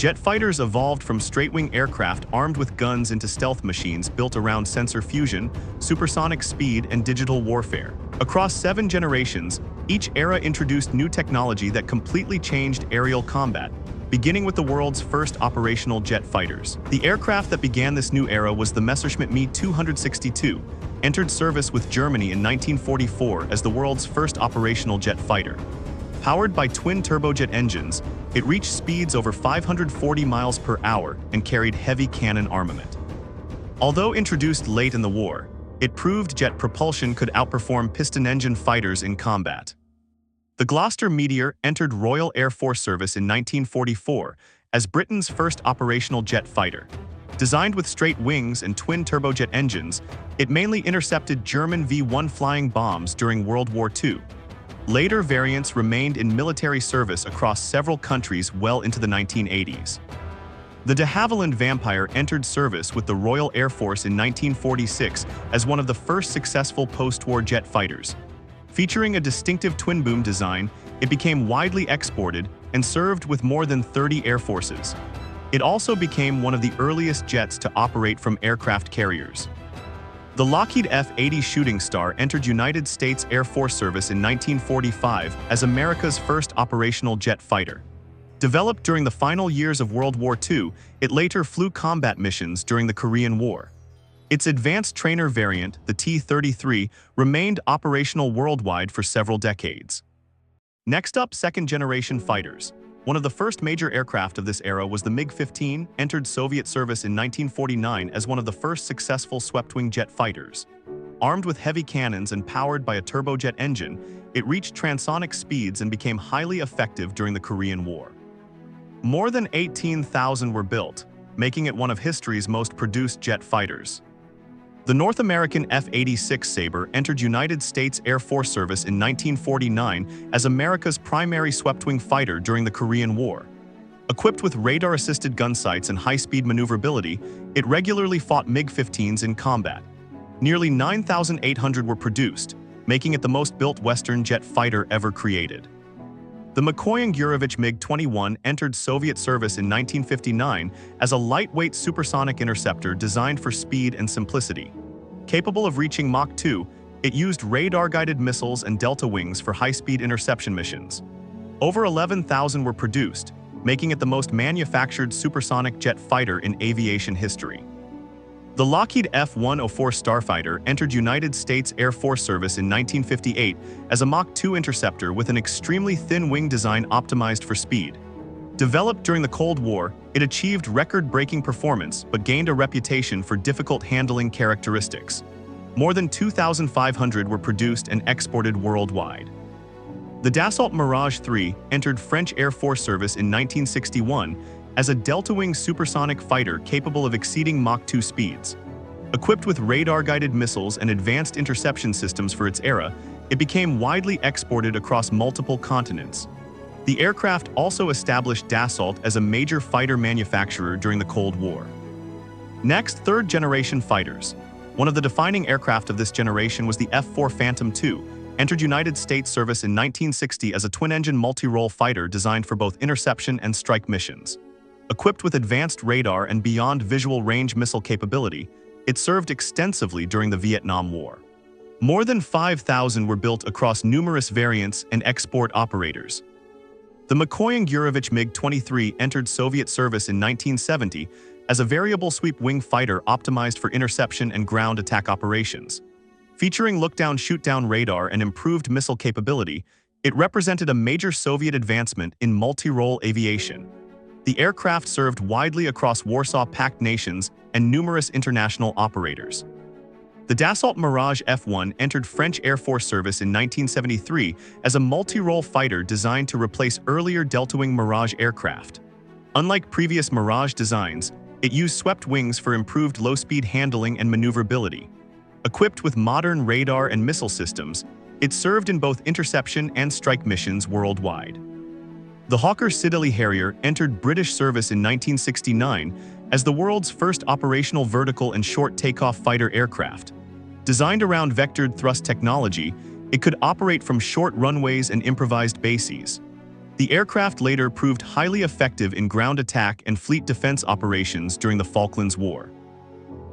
Jet fighters evolved from straight-wing aircraft armed with guns into stealth machines built around sensor fusion, supersonic speed, and digital warfare. Across 7 generations, each era introduced new technology that completely changed aerial combat, beginning with the world's first operational jet fighters. The aircraft that began this new era was the Messerschmitt Me 262, entered service with Germany in 1944 as the world's first operational jet fighter. Powered by twin turbojet engines, it reached speeds over 540 miles per hour and carried heavy cannon armament. Although introduced late in the war, it proved jet propulsion could outperform piston-engine fighters in combat. The Gloucester Meteor entered Royal Air Force service in 1944 as Britain's first operational jet fighter. Designed with straight wings and twin turbojet engines, it mainly intercepted German V-1 flying bombs during World War II. Later variants remained in military service across several countries well into the 1980s. The de Havilland Vampire entered service with the Royal Air Force in 1946 as one of the first successful post-war jet fighters. Featuring a distinctive twin-boom design, it became widely exported and served with more than 30 air forces. It also became one of the earliest jets to operate from aircraft carriers. The Lockheed F-80 Shooting Star entered United States Air Force service in 1945 as America's first operational jet fighter. Developed during the final years of World War II, it later flew combat missions during the Korean War. Its advanced trainer variant, the T-33, remained operational worldwide for several decades. Next up, second-generation fighters. One of the first major aircraft of this era was the MiG-15, entered Soviet service in 1949 as one of the first successful swept-wing jet fighters. Armed with heavy cannons and powered by a turbojet engine, it reached transonic speeds and became highly effective during the Korean War. More than 18,000 were built, making it one of history's most produced jet fighters. The North American F-86 Sabre entered United States Air Force service in 1949 as America's primary swept-wing fighter during the Korean War. Equipped with radar-assisted gun sights and high-speed maneuverability, it regularly fought MiG-15s in combat. Nearly 9,800 were produced, making it the most built Western jet fighter ever created. The Mikoyan-Gurevich MiG-21 entered Soviet service in 1959 as a lightweight supersonic interceptor designed for speed and simplicity. Capable of reaching Mach 2, it used radar-guided missiles and delta wings for high-speed interception missions. Over 11,000 were produced, making it the most manufactured supersonic jet fighter in aviation history. The Lockheed F-104 Starfighter entered United States Air Force service in 1958 as a Mach 2 interceptor with an extremely thin wing design optimized for speed. Developed during the Cold War, it achieved record-breaking performance but gained a reputation for difficult handling characteristics. More than 2,500 were produced and exported worldwide. The Dassault Mirage 3 entered French Air Force service in 1961 as a delta-wing supersonic fighter capable of exceeding Mach 2 speeds. Equipped with radar-guided missiles and advanced interception systems for its era, it became widely exported across multiple continents. The aircraft also established Dassault as a major fighter manufacturer during the Cold War. Next, third-generation fighters. One of the defining aircraft of this generation was the F-4 Phantom II, entered United States service in 1960 as a twin-engine multi-role fighter designed for both interception and strike missions. Equipped with advanced radar and beyond visual range missile capability, it served extensively during the Vietnam War. More than 5,000 were built across numerous variants and export operators. The Mikoyan-Gurevich MiG-23 entered Soviet service in 1970 as a variable sweep-wing fighter optimized for interception and ground attack operations. Featuring look-down shoot-down radar and improved missile capability, it represented a major Soviet advancement in multi-role aviation. The aircraft served widely across Warsaw Pact nations and numerous international operators. The Dassault Mirage F-1 entered French Air Force service in 1973 as a multi-role fighter designed to replace earlier delta-wing Mirage aircraft. Unlike previous Mirage designs, it used swept wings for improved low-speed handling and maneuverability. Equipped with modern radar and missile systems, it served in both interception and strike missions worldwide. The Hawker Siddeley Harrier entered British service in 1969 as the world's first operational vertical and short takeoff fighter aircraft. Designed around vectored thrust technology, it could operate from short runways and improvised bases. The aircraft later proved highly effective in ground attack and fleet defense operations during the Falklands War.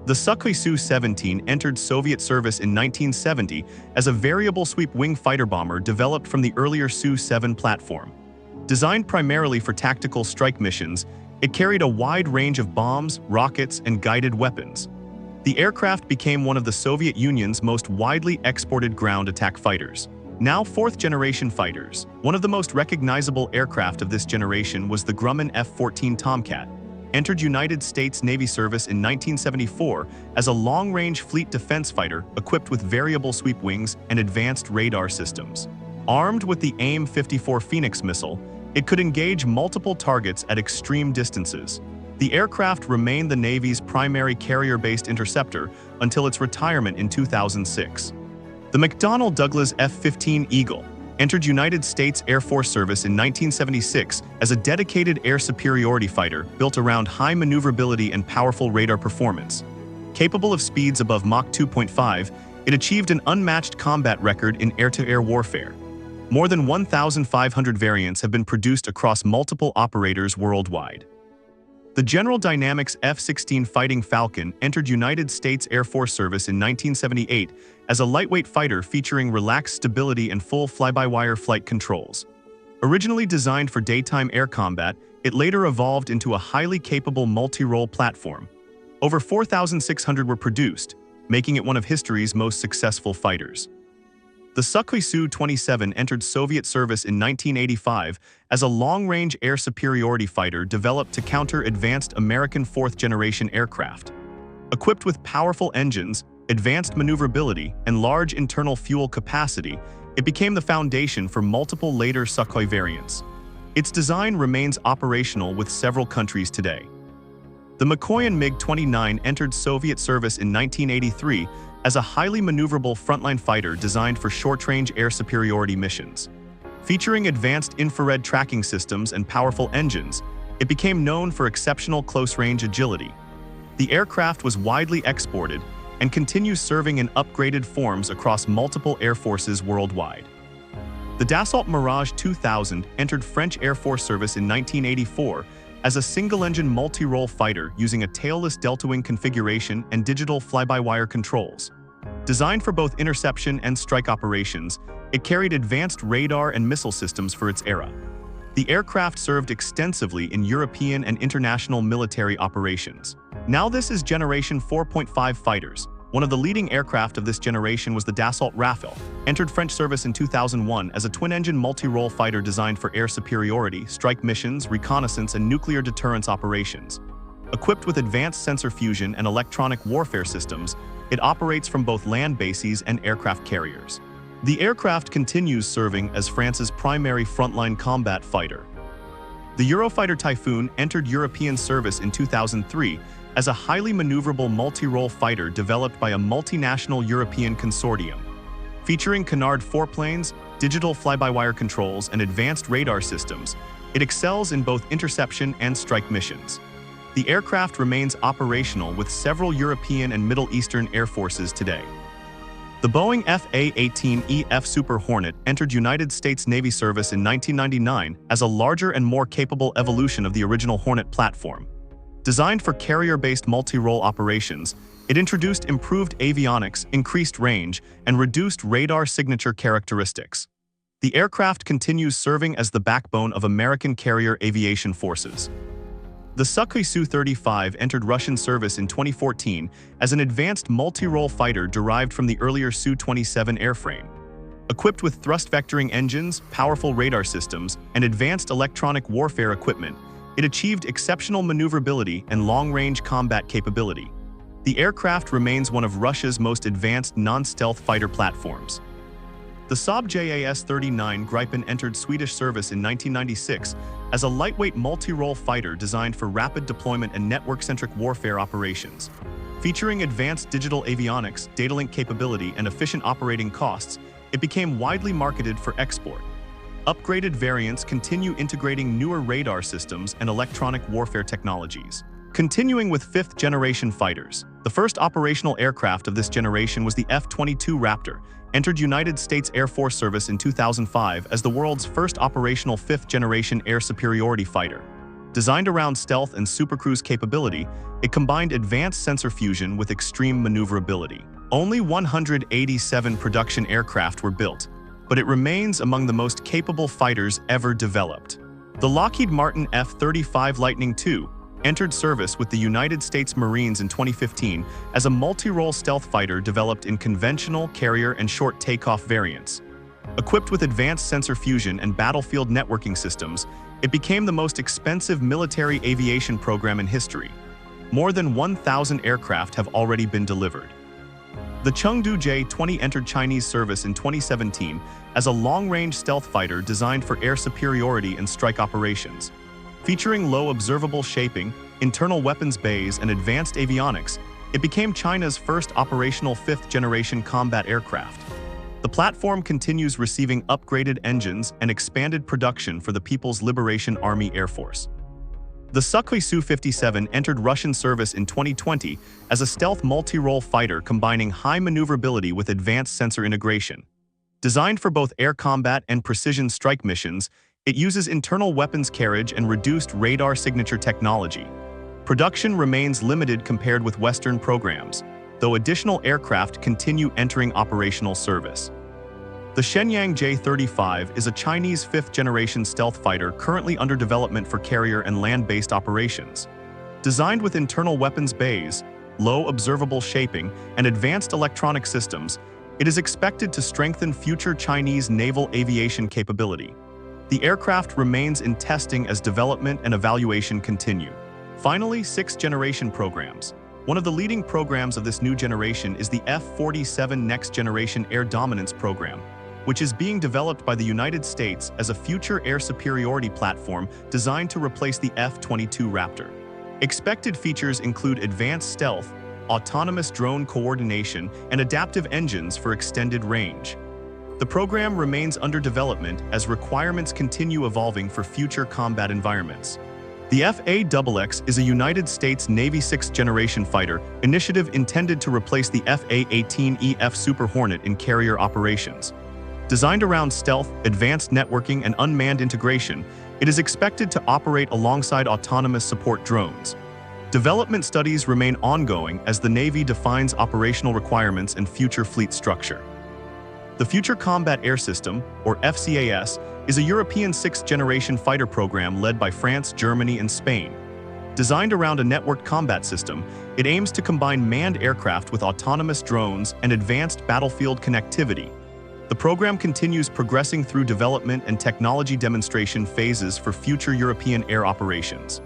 The Sukhoi Su-17 entered Soviet service in 1970 as a variable sweep wing fighter bomber developed from the earlier Su-7 platform. Designed primarily for tactical strike missions, it carried a wide range of bombs, rockets, and guided weapons. The aircraft became one of the Soviet Union's most widely exported ground attack fighters. Now fourth-generation fighters, one of the most recognizable aircraft of this generation was the Grumman F-14 Tomcat, entered United States Navy service in 1974 as a long-range fleet defense fighter equipped with variable sweep wings and advanced radar systems. Armed with the AIM-54 Phoenix missile, it could engage multiple targets at extreme distances. The aircraft remained the Navy's primary carrier-based interceptor until its retirement in 2006. The McDonnell Douglas F-15 Eagle entered United States Air Force service in 1976 as a dedicated air superiority fighter built around high maneuverability and powerful radar performance. Capable of speeds above Mach 2.5, it achieved an unmatched combat record in air-to-air warfare. More than 1,500 variants have been produced across multiple operators worldwide. The General Dynamics F-16 Fighting Falcon entered United States Air Force service in 1978 as a lightweight fighter featuring relaxed stability and full fly-by-wire flight controls. Originally designed for daytime air combat, it later evolved into a highly capable multi-role platform. Over 4,600 were produced, making it one of history's most successful fighters. The Sukhoi Su-27 entered Soviet service in 1985 as a long-range air superiority fighter developed to counter advanced American fourth-generation aircraft. Equipped with powerful engines, advanced maneuverability, and large internal fuel capacity, it became the foundation for multiple later Sukhoi variants. Its design remains operational with several countries today. The Mikoyan MiG-29 entered Soviet service in 1983 as a highly maneuverable frontline fighter designed for short-range air superiority missions. Featuring advanced infrared tracking systems and powerful engines, it became known for exceptional close-range agility. The aircraft was widely exported and continues serving in upgraded forms across multiple air forces worldwide. The Dassault Mirage 2000 entered French Air Force service in 1984 as a single-engine multi-role fighter using a tailless delta-wing configuration and digital fly-by-wire controls. Designed for both interception and strike operations, it carried advanced radar and missile systems for its era. The aircraft served extensively in European and international military operations. Now this is Generation 4.5 fighters. One of the leading aircraft of this generation was the Dassault Rafale, entered French service in 2001 as a twin-engine multi-role fighter designed for air superiority, strike missions, reconnaissance, and nuclear deterrence operations. Equipped with advanced sensor fusion and electronic warfare systems, it operates from both land bases and aircraft carriers. The aircraft continues serving as France's primary frontline combat fighter. The Eurofighter Typhoon entered European service in 2003 as a highly maneuverable multi-role fighter developed by a multinational European consortium. Featuring Canard foreplanes, digital fly-by-wire controls, and advanced radar systems, it excels in both interception and strike missions. The aircraft remains operational with several European and Middle Eastern air forces today. The Boeing FA-18E Super Hornet entered United States Navy service in 1999 as a larger and more capable evolution of the original Hornet platform. Designed for carrier-based multi-role operations, it introduced improved avionics, increased range, and reduced radar signature characteristics. The aircraft continues serving as the backbone of American carrier aviation forces. The Sukhoi Su-35 entered Russian service in 2014 as an advanced multi-role fighter derived from the earlier Su-27 airframe. Equipped with thrust-vectoring engines, powerful radar systems, and advanced electronic warfare equipment, it achieved exceptional maneuverability and long-range combat capability. The aircraft remains one of Russia's most advanced non-stealth fighter platforms. The Sabre JAS-39 Gripen entered Swedish service in 1996 as a lightweight multi-role fighter designed for rapid deployment and network-centric warfare operations. Featuring advanced digital avionics, data link capability, and efficient operating costs, it became widely marketed for export. Upgraded variants continue integrating newer radar systems and electronic warfare technologies. Continuing with fifth-generation fighters, The first operational aircraft of this generation was the F-22 Raptor, entered United States Air Force service in 2005 as the world's first operational fifth-generation air superiority fighter. Designed around stealth and supercruise capability, it combined advanced sensor fusion with extreme maneuverability. Only 187 production aircraft were built, but it remains among the most capable fighters ever developed. The Lockheed Martin F-35 Lightning II entered service with the United States Marines in 2015 as a multi-role stealth fighter developed in conventional, carrier, and short takeoff variants. Equipped with advanced sensor fusion and battlefield networking systems, it became the most expensive military aviation program in history. More than 1,000 aircraft have already been delivered. The Chengdu J-20 entered Chinese service in 2017 as a long-range stealth fighter designed for air superiority and strike operations. Featuring low observable shaping, internal weapons bays, and advanced avionics, it became China's first operational fifth-generation combat aircraft. The platform continues receiving upgraded engines and expanded production for the People's Liberation Army Air Force. The Sukhoi Su-57 entered Russian service in 2020 as a stealth multi-role fighter combining high maneuverability with advanced sensor integration. Designed for both air combat and precision strike missions, it uses internal weapons carriage and reduced radar signature technology. Production remains limited compared with Western programs, though additional aircraft continue entering operational service. The Shenyang J-35 is a Chinese fifth-generation stealth fighter currently under development for carrier and land-based operations. Designed with internal weapons bays, low observable shaping, and advanced electronic systems, it is expected to strengthen future Chinese naval aviation capability. The aircraft remains in testing as development and evaluation continue. Finally, sixth-generation programs. One of the leading programs of this new generation is the F-47 Next Generation Air Dominance program, which is being developed by the United States as a future air superiority platform designed to replace the F-22 Raptor. Expected features include advanced stealth, autonomous drone coordination, and adaptive engines for extended range. The program remains under development as requirements continue evolving for future combat environments. The F/A-XX is a United States Navy sixth-generation fighter initiative intended to replace the F/A-18E/F Super Hornet in carrier operations. Designed around stealth, advanced networking, and unmanned integration, it is expected to operate alongside autonomous support drones. Development studies remain ongoing as the Navy defines operational requirements and future fleet structure. The Future Combat Air System, or FCAS, is a European sixth-generation fighter program led by France, Germany, and Spain. Designed around a networked combat system, it aims to combine manned aircraft with autonomous drones and advanced battlefield connectivity. The program continues progressing through development and technology demonstration phases for future European air operations.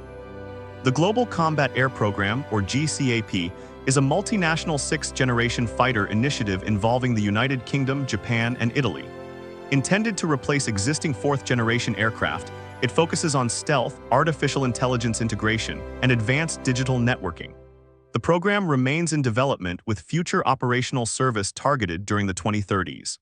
The Global Combat Air Program, or GCAP, is a multinational sixth-generation fighter initiative involving the United Kingdom, Japan, and Italy. Intended to replace existing fourth-generation aircraft, it focuses on stealth, artificial intelligence integration, and advanced digital networking. The program remains in development with future operational service targeted during the 2030s.